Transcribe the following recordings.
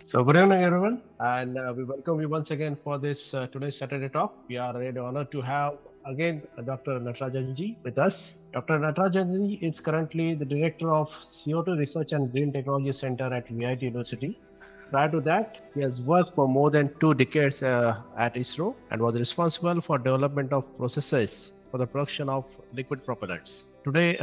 So good evening, everyone, and we welcome you once again for this today's Saturday talk. We are really honored to have again Dr. Natarajan ji with us. Dr. Natarajan ji is currently the director of CO2 Research and Green Technology Center at VIT University. Prior to that, he has worked for more than 2 decades at ISRO and was responsible for development of processes for the production of liquid propellants. Today,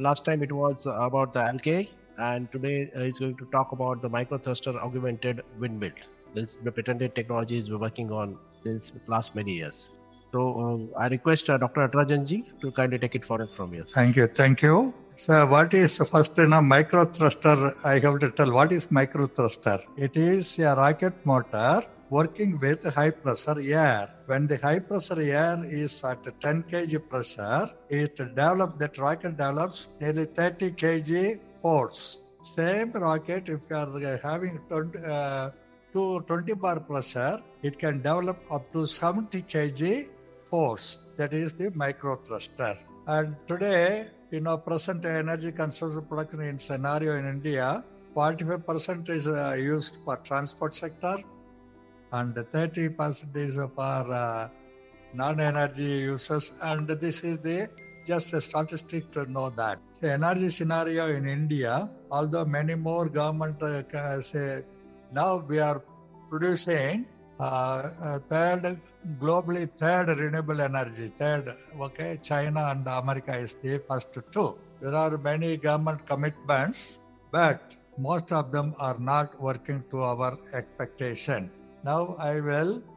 last time it was about the algae, and today he's going to talk about the microthruster augmented windmill. This is the patented technology he's been working on since last many years. So I request Dr. Natarajan ji to kindly take it forward from here. Thank you. So what is first micro thruster? I have to tell what is micro thruster. It is a rocket motor working with high pressure air. When the high pressure air is at 10 kg pressure, that rocket develops nearly 30 kg force. Same rocket, if you are having 20 bar pressure, it can develop up to 70 kg force. That is the micro thruster. And today, present energy consumption production in scenario in India, 45% is used for transport sector and 30% is for non-energy uses. And this is just a statistic to know that. So energy scenario in India, although many more government say now we are producing globally third renewable energy. China and America is the first two. There are many government commitments, but most of them are not working to our expectation. Now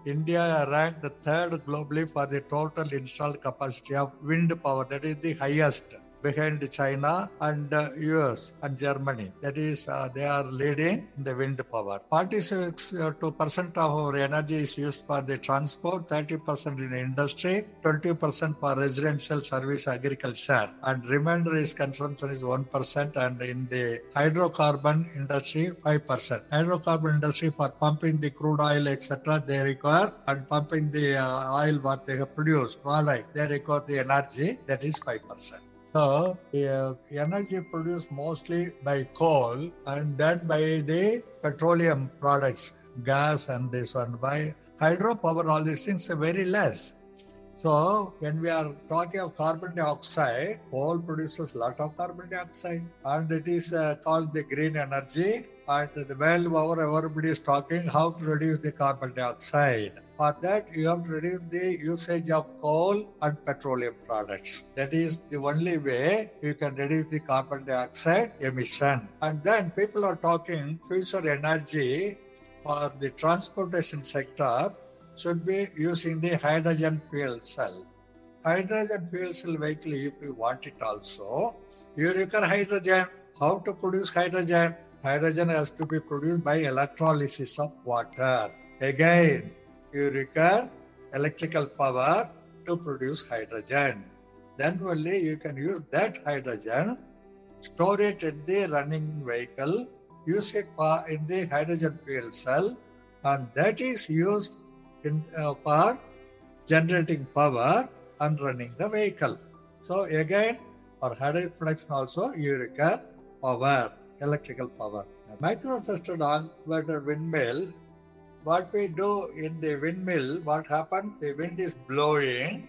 India ranked third globally for the total installed capacity of wind power. That is the highest behind China and US and Germany. That is, they are leading in the wind power. 46% of our energy is used for the transport, 30% in industry, 20% for residential service agriculture, and remainder is consumption is 1%, and in the hydrocarbon industry, 5%. Hydrocarbon industry for pumping the crude oil, etc., they require, and pumping the oil what they have produced, product, they require the energy, that is 5%. So, the energy produced mostly by coal and then by the petroleum products, gas and this one. By hydropower, all these things are very less. So, when we are talking of carbon dioxide, coal produces a lot of carbon dioxide and it is called the green energy. And the world over, everybody is talking how to reduce the carbon dioxide. For that, you have to reduce the usage of coal and petroleum products. That is the only way you can reduce the carbon dioxide emission. And then people are talking future energy for the transportation sector should be using the hydrogen fuel cell. Hydrogen fuel cell vehicle, if you want it also, you require hydrogen. How to produce hydrogen? Hydrogen has to be produced by electrolysis of water. Again, you require electrical power to produce hydrogen. Then only you can use that hydrogen, store it in the running vehicle, use it in the hydrogen fuel cell, and that is used for generating power and running the vehicle. So again, for hydrogen production also, you require power, electrical power. Microthruster augmented windmill, what we do in the windmill, what happens, the wind is blowing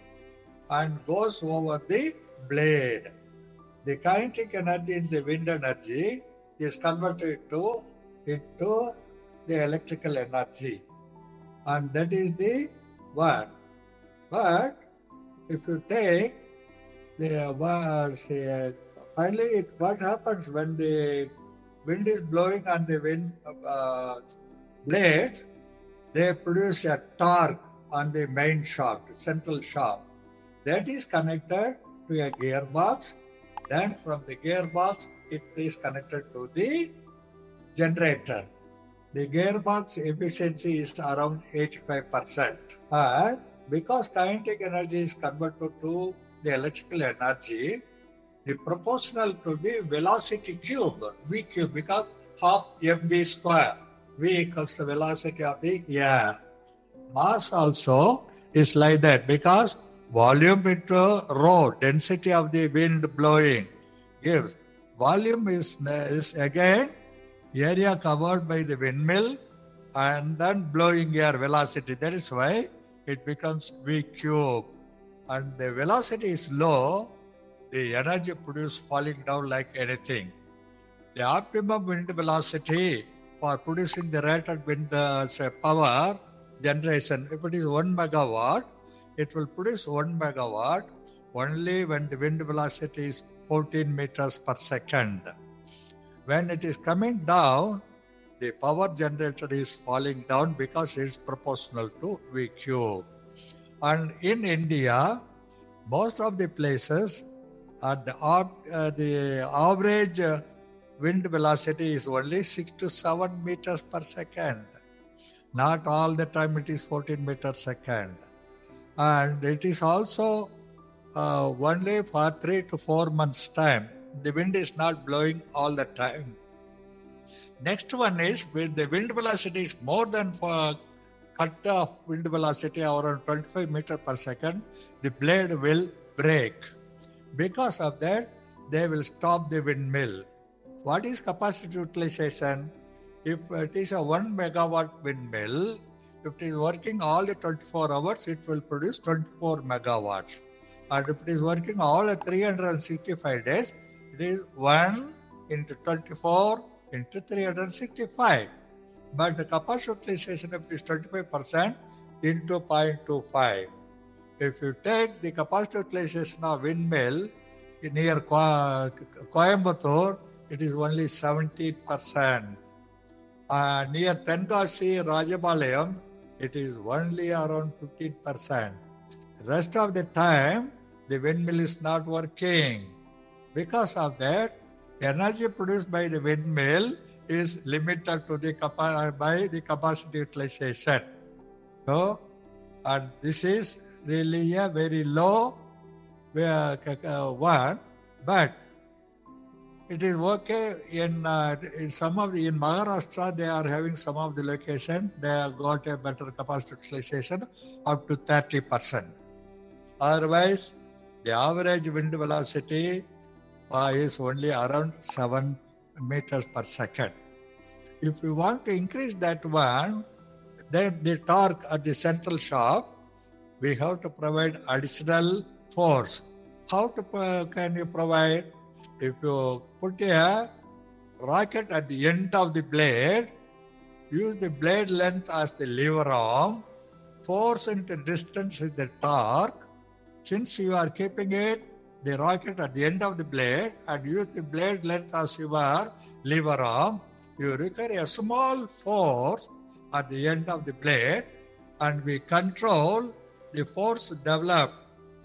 and goes over the blade. The kinetic energy in the wind energy is converted into the electrical energy. And that is the one. But if you take finally, what happens when the wind is blowing on the wind blades, they produce a torque on the main shaft, central shaft. That is connected to a gearbox. Then from the gearbox, it is connected to the generator. The gearbox efficiency is around 85%. And because kinetic energy is converted to the electrical energy, the proportional to the velocity cube, V cube, because half mv square. V equals the velocity of the air. Mass also is like that because volume into rho, density of the wind blowing, gives. Volume is again area covered by the windmill and then blowing air velocity. That is why it becomes V cube. And the velocity is low, the energy produced falling down like anything. The optimum wind velocity for producing the rated wind power generation, if it is 1 megawatt, it will produce 1 megawatt only when the wind velocity is 14 meters per second. When it is coming down, the power generated is falling down because it is proportional to V cube. And in India, most of the places, the average wind velocity is only 6 to 7 meters per second. Not all the time it is 14 meters per second. And it is also only for 3 to 4 months time. The wind is not blowing all the time. Next one is when the wind velocity is more than cut off wind velocity around 25 meters per second, the blade will break. Because of that, they will stop the windmill. What is capacity utilization? If it is a 1 megawatt windmill, if it is working all the 24 hours, it will produce 24 megawatts. And if it is working all the 365 days, it is 1 into 24 into 365. But the capacity utilization, if it is 25% into 0.25. If you take the capacity utilization of windmill near Coimbatore, it is only 70%. Near Tenkasi, Rajapalayam, it is only around 15%. The rest of the time, the windmill is not working. Because of that, energy produced by the windmill is limited to by the capacity utilization. So, and this is really a very low one, but it is okay in some of the, in Maharashtra, they are having some of the location, they have got a better capacity utilization up to 30%. Otherwise, the average wind velocity is only around 7 meters per second. If you want to increase that one, then the torque at the central shaft, we have to provide additional force. How can you provide? If you put a rocket at the end of the blade, use the blade length as the lever arm, force into distance is the torque. Since you are keeping the rocket at the end of the blade and use the blade length as your lever arm, you require a small force at the end of the blade, and we control the force developed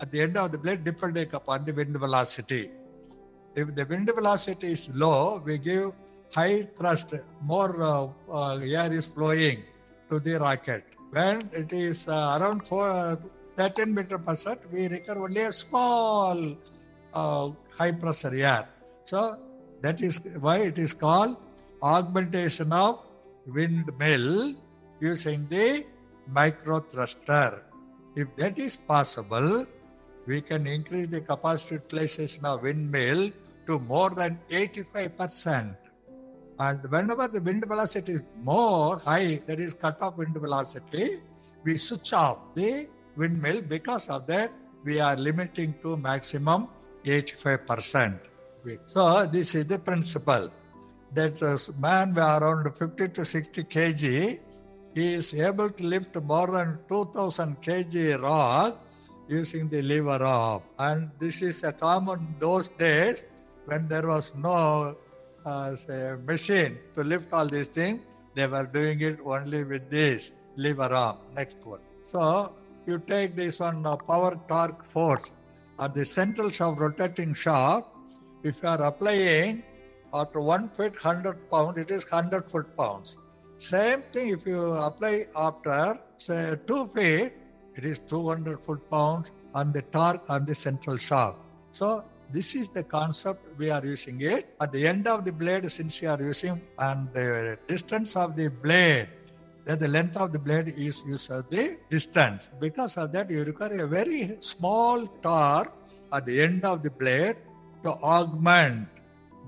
at the end of the blade depending upon the wind velocity. If the wind velocity is low, we give high thrust, more air is flowing to the rocket. When it is around 13 meters per second, we require only a small high pressure air. So that is why it is called augmentation of windmill using the micro thruster. If that is possible, we can increase the capacity utilization of windmill to more than 85%. And whenever the wind velocity is more high, that is cut-off wind velocity, we switch off the windmill. Because of that, we are limiting to maximum 85%. So this is the principle. That a man around 50 to 60 kg, he is able to lift more than 2000 kg rock using the lever arm. And this is a common those days when there was no machine to lift all these things. They were doing it only with this lever arm. Next one. So you take this one power torque force at the central shaft, rotating shaft. If you are applying after 1 foot 100 pounds, it is 100 foot-pounds. Same thing if you apply after say 2 feet, it is 200 foot-pounds on the torque on the central shaft. So this is the concept we are using it. At the end of the blade, since you are using, and the distance of the blade, that the length of the blade is used as the distance. Because of that, you require a very small torque at the end of the blade to augment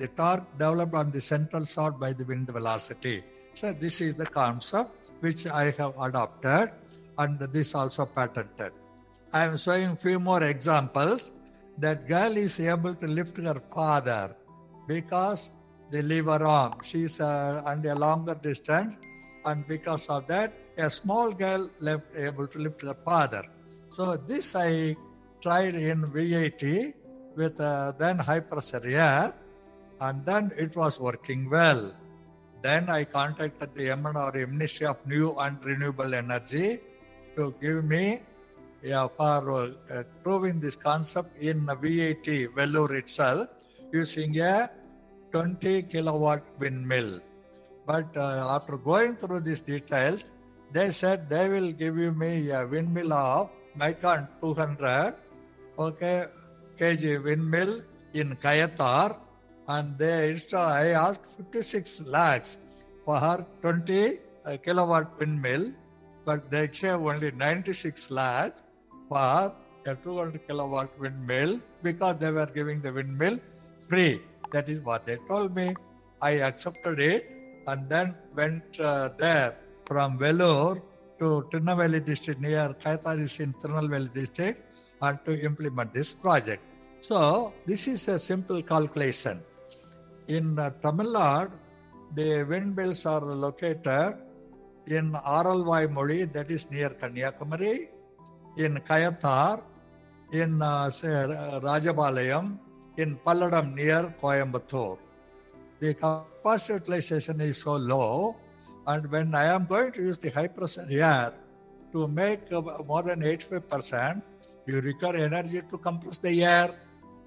the torque developed on the central shaft by the wind velocity. So this is the concept which I have adopted, and this also patented. I am showing few more examples. That girl is able to lift her father because the lever arm. She is on a longer distance, and because of that, a small girl left able to lift her father. So this I tried in VAT with then high pressure air, and then it was working well. Then I contacted the MNR, Ministry of New and Renewable Energy, to give me for proving this concept in VAT Vellore itself using a 20 kilowatt windmill. But after going through these details, they said they will give me a windmill of Micron 200 kg windmill in Kayatar, and I asked 56 lakhs for 20 kilowatt windmill, but they gave only 96 lakhs for a 200 kilowatt windmill because they were giving the windmill free. That is what they told me. I accepted it and then went there from Vellore to Tirunelveli district, near Kayathar is in Tirunelveli district, and to implement this project. So this is a simple calculation. In Tamil Nadu, the windmills are located in Aralvaimozhi, that is near Kanyakumari, in Kayathar, in Rajabalayam, in Palladam near Coimbatore. The capacity utilization is so low, and when I am going to use the high pressure air to make more than 85%, you require energy to compress the air.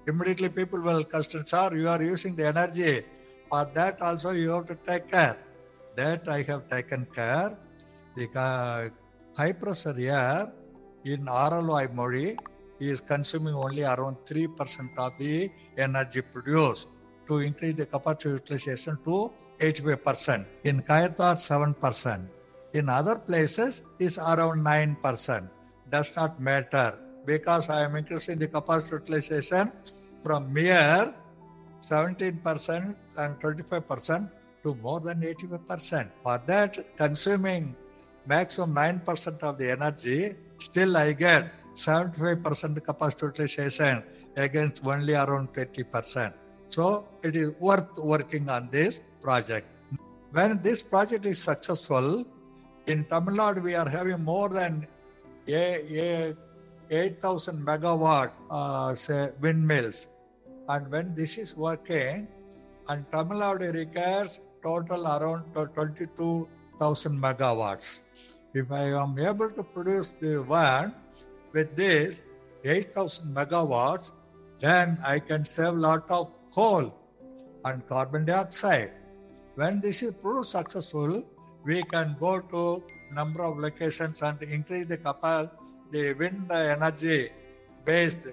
Immediately people will question, sir, you are using the energy. For that also you have to take care. That I have taken care. The high pressure air in Aralvaimozhi is consuming only around 3% of the energy produced. To increase the capacity utilization to 85%. In Kayathar, 7%. In other places, it's around 9%. Does not matter because I am increasing the capacity utilization from mere 17% and 25% to more than 85%. For that, consuming maximum 9% of the energy, still I get 75% capacity utilization against only around 20%. So it is worth working on this project. When this project is successful, in Tamil Nadu we are having more than 8,000 megawatt windmills. And when this is working, and Tamil Nadu requires total around 22,000 megawatts. If I am able to produce the one with this 8,000 megawatts, then I can save a lot of coal and carbon dioxide. When this is proved successful, we can go to number of locations and increase the wind energy based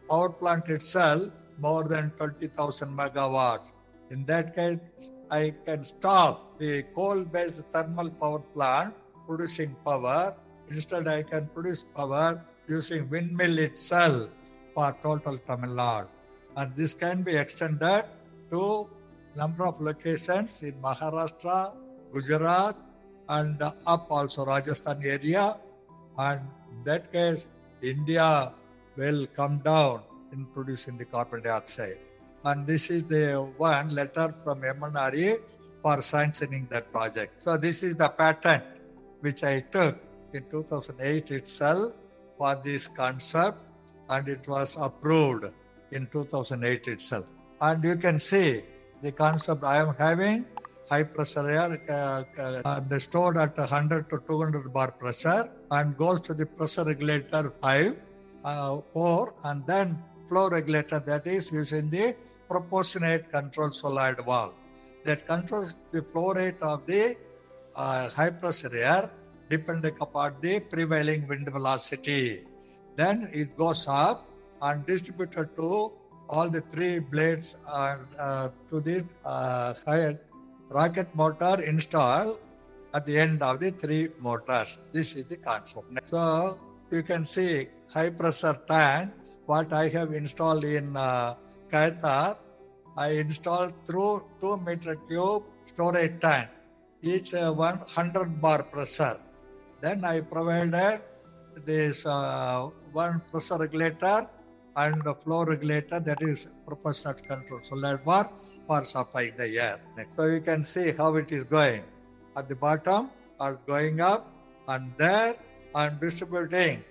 power plant itself more than 20,000 megawatts. In that case, I can stop the coal-based thermal power plant producing power. Instead, I can produce power using windmill itself for total Tamil Nadu. And this can be extended to number of locations in Maharashtra, Gujarat, and up also Rajasthan area. And in that case, India will come down in producing the carbon dioxide. And this is the one letter from MNRE for sanctioning that project. So this is the patent which I took in 2008 itself for this concept, and it was approved in 2008 itself. And you can see the concept I am having high pressure air stored at 100 to 200 bar pressure and goes to the pressure regulator 4, and then flow regulator, that is using the proportionate control solenoid valve that controls the flow rate of the high pressure air depending upon the prevailing wind velocity. Then it goes up and distributed to all the three blades to the rocket motor installed at the end of the three motors. This is the concept. So you can see high pressure tank what I have installed in Kayathar, I installed through 2 meter cube storage tank, each 100 bar pressure. Then I provided this one pressure regulator and the flow regulator, that is proportional control solar bar for supplying the air. Next. So you can see how it is going. At the bottom are going up, and there I'm distributing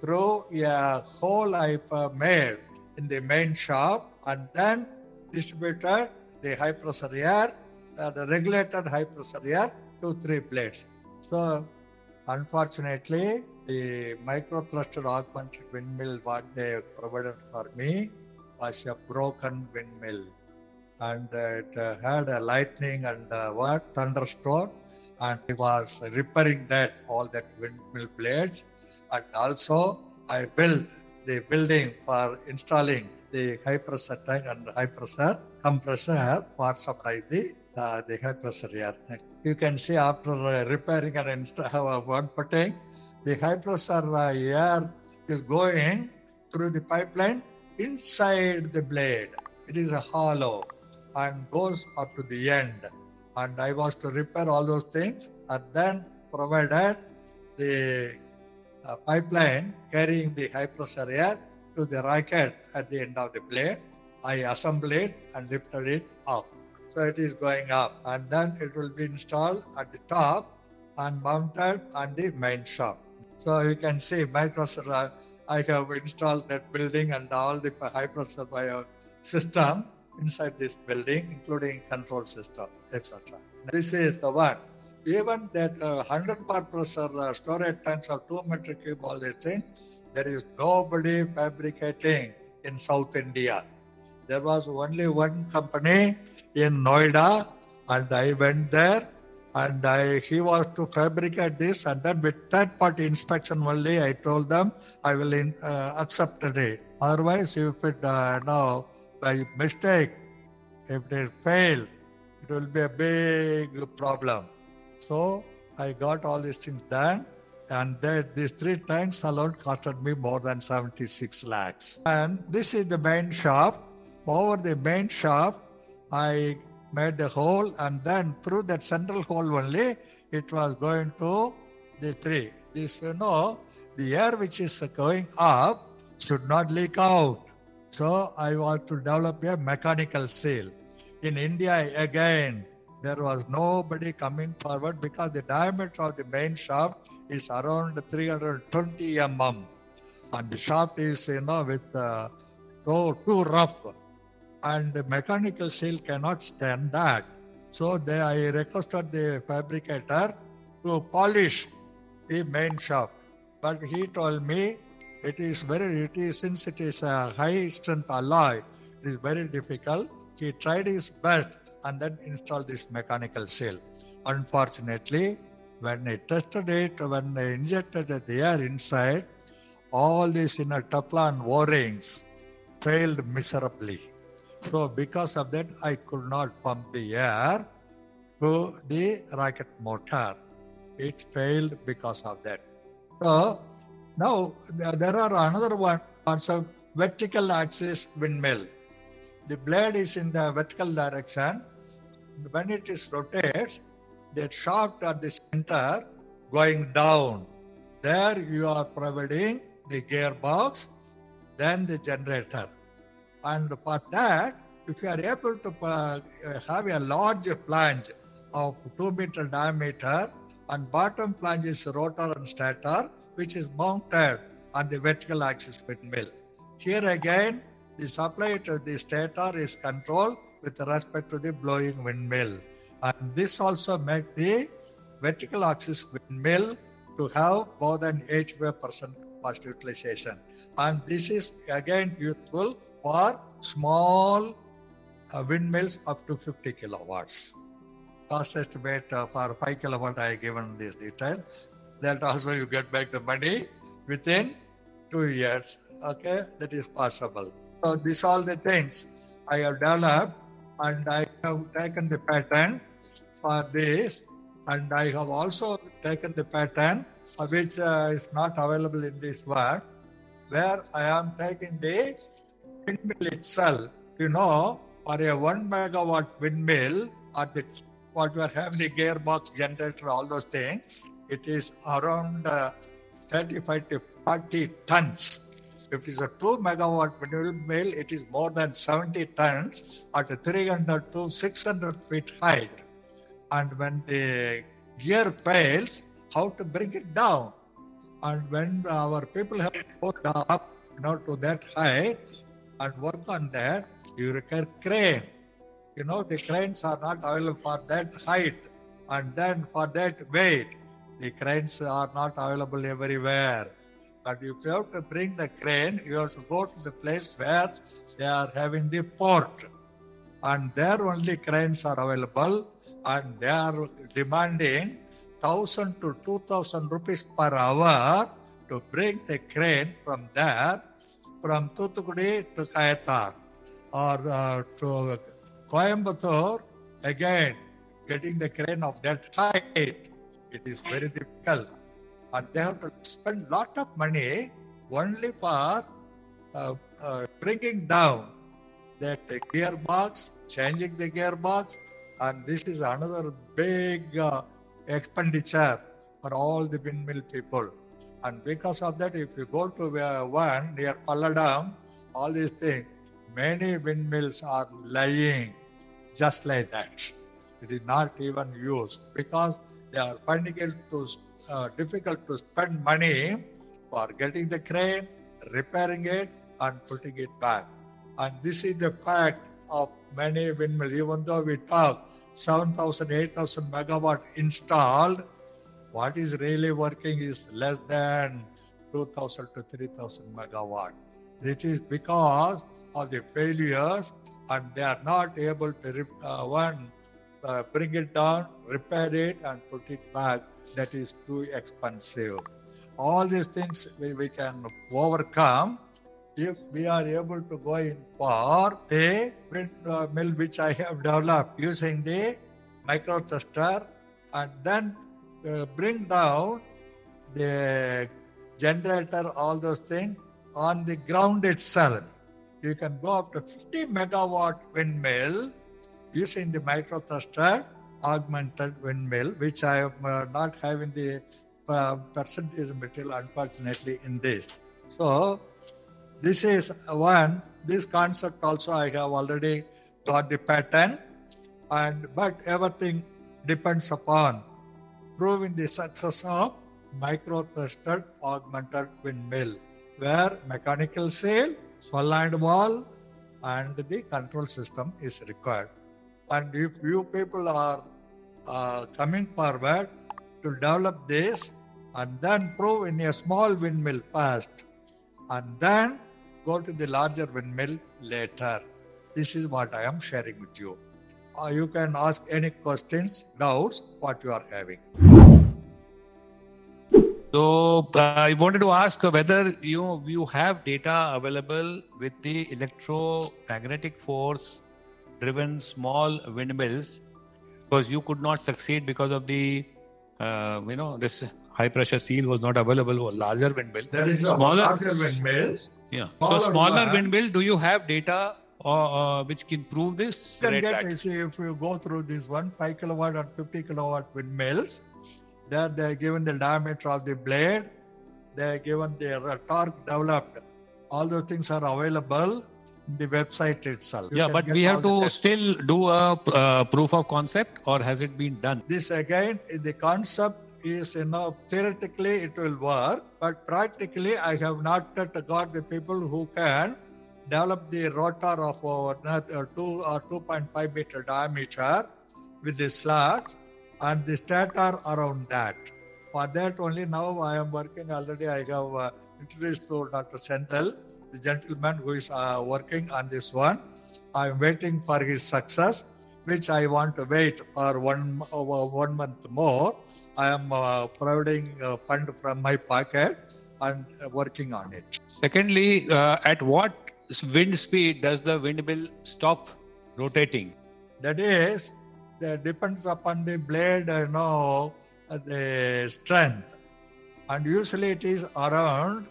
through a hole I made in the main shop, and then distributed the high pressure air, the regulated high pressure air to 3 blades. So unfortunately, the micro thrusted augmented windmill what they provided for me was a broken windmill, and it had a lightning and thunderstorm, and I was repairing that all that windmill blades, and also I built the building for installing the high pressure tank and high pressure compressor for supply the high pressure air. You can see after repairing and one putting, the high pressure air is going through the pipeline inside the blade. It is a hollow and goes up to the end. And I was to repair all those things and then provided the pipeline carrying the high pressure air to the rocket at the end of the blade. I assembled it and lifted it up. So it is going up, and then it will be installed at the top and mounted on the main shop. So you can see my pressure, I have installed that building and all the high pressure system inside this building, including control system, etc. This is the one. Even that 100 bar pressure storage tanks of 2 meter cube, all these things, there is nobody fabricating in South India. There was only one company in Noida, and I went there, and he was to fabricate this, and then with third-party inspection only, I told them I will accept it. Otherwise, if it now by mistake, if it fails, it will be a big problem. So I got all these things done, and these 3 tanks alone costed me more than 76 lakhs. And this is the main shaft. Over the main shaft, I made the hole, and then through that central hole only, it was going to the 3. This, the air which is going up should not leak out. So I was to develop a mechanical seal. In India, again, there was nobody coming forward because the diameter of the main shaft is around 320 mm. And the shaft is, with too rough. And the mechanical seal cannot stand that. So I requested the fabricator to polish the main shaft. But he told me since it is a high strength alloy, it is very difficult. He tried his best and then installed this mechanical seal. Unfortunately, when I tested it, when I injected the air inside, all these inner Teflon O-rings failed miserably. So because of that, I could not pump the air to the rocket motor. It failed because of that. So now there are another one, also vertical axis windmill. The blade is in the vertical direction. When it is rotates, the shaft at the center going down. There you are providing the gearbox, then the generator. And for that, if you are able to have a large flange of 2 meter diameter, and bottom flange is rotor and stator, which is mounted on the vertical axis windmill. Here again, the supply to the stator is controlled with respect to the blowing windmill. And this also makes the vertical axis windmill to have more than 85% capacity utilization. And this is again useful for small windmills up to 50 kilowatts. Cost estimate for 5 kilowatt I given this detail. That also you get back the money within 2 years. Okay, that is possible. So these all the things I have developed, and I have taken the patent for this, and I have also taken the patent which is not available in this world, where I am taking the windmill itself. For a 1 megawatt windmill, or what we are having, the gearbox, generator, all those things, it is around 35 to 40 tons. If it is a 2 megawatt windmill, it is more than 70 tons at 300 to 600 feet height. And when the gear fails, how to bring it down? And when our people have put up to that height and work on that, you require crane. The cranes are not available for that height, and then for that weight, the cranes are not available everywhere. But if you have to bring the crane, you have to go to the place where they are having the port, and there only cranes are available, and they are demanding 1,000 to 2,000 rupees per hour to bring the crane from there, from Thoothukudi to Kayathar, or to Coimbatore. Again, getting the crane of that height, it is very difficult. And they have to spend a lot of money only for bringing down that gearbox, changing the gearbox, and this is another big expenditure for all the windmill people. And because of that, if you go to one near Palladam, all these things, many windmills are lying just like that. It is not even used because they are finding it difficult to spend money for getting the crane, repairing it, and putting it back. And this is the fact of many windmills. Even though we talk 7,000, 8,000 megawatt installed, what is really working is less than 2,000 to 3,000 megawatt. It is because of the failures, and they are not able to bring it down, repair it, and put it back. That is too expensive. All these things we can overcome if we are able to go in for the windmill which I have developed using the micro thruster, and then bring down the generator, all those things on the ground itself. You can go up to 50 megawatt windmill using the micro thruster augmented windmill, which I am not having the percentage material, unfortunately, in this. So this is one. This concept also I have already got the patent, but everything depends upon proving the success of micro thruster augmented windmill, where mechanical sail, swell-lined wall, and the control system is required. And if you people are coming forward to develop this and then prove in a small windmill first, and then go to the larger windmill later. This is what I am sharing with you. You can ask any questions, doubts, what you are having. So I wanted to ask whether you have data available with the electromagnetic force driven small windmills, because you could not succeed because of the this high pressure seal was not available for larger windmill. That is larger windmills. Yeah. So smaller windmill, do you have data which can prove this? You can get, see, if you go through this 5 kilowatt and 50 kilowatt windmills, there they are given the diameter of the blade, they are given the torque developed. All those things are available in the website itself. Yeah, but we have to still do a proof of concept, or has it been done? This again, the concept is, theoretically it will work, but practically I have not yet got the people who can develop the rotor of 2 or 2.5 meter diameter with the slots and the stator around that. For that only now I am working already. I have introduced to Dr. Senthil, the gentleman who is working on this one. I am waiting for his success, which I want to wait for 1 month more. I am providing fund from my pocket and working on it. Secondly, at what wind speed does the windmill stop rotating? That is, that depends upon the blade, the strength. And usually it is around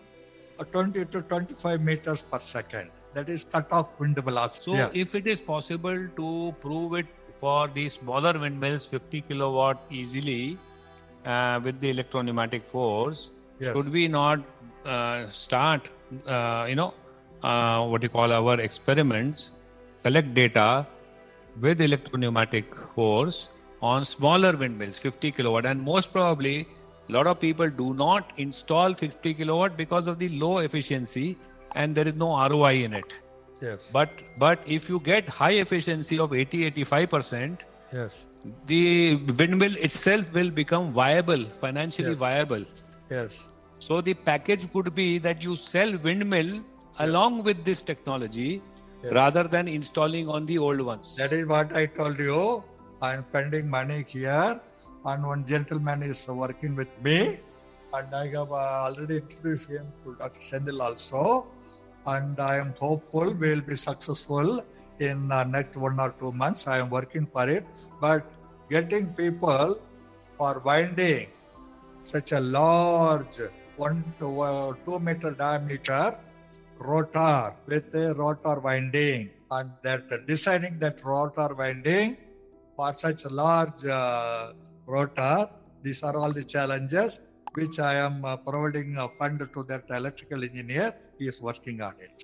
20 to 25 meters per second. that is cut-off wind velocity. So Yeah. if it is possible to prove it for the smaller windmills, 50 kilowatt easily with the electro-pneumatic force, Yes. should we not start, what you call our experiments, collect data with electro-pneumatic force on smaller windmills, 50 kilowatt, and most probably a lot of people do not install 50 kilowatt because of the low efficiency and there is no ROI in it. Yes. But if you get high efficiency of 80-85%, Yes. the windmill itself will become viable, financially Yes. viable. Yes. So the package could be that you sell windmill along with this technology Yes. rather than installing on the old ones. That is what I told you. I am spending money here, and one gentleman is working with me, and I have already introduced him to Dr. Sendil also, and I am hopeful we will be successful in next 1 or 2 months. I am working for it, but getting people for winding such a large 1 to 2 meter diameter rotor with a rotor winding, and that designing that rotor winding for such a large rotor, these are all the challenges which I am providing a fund to that electrical engineer. He is working on it.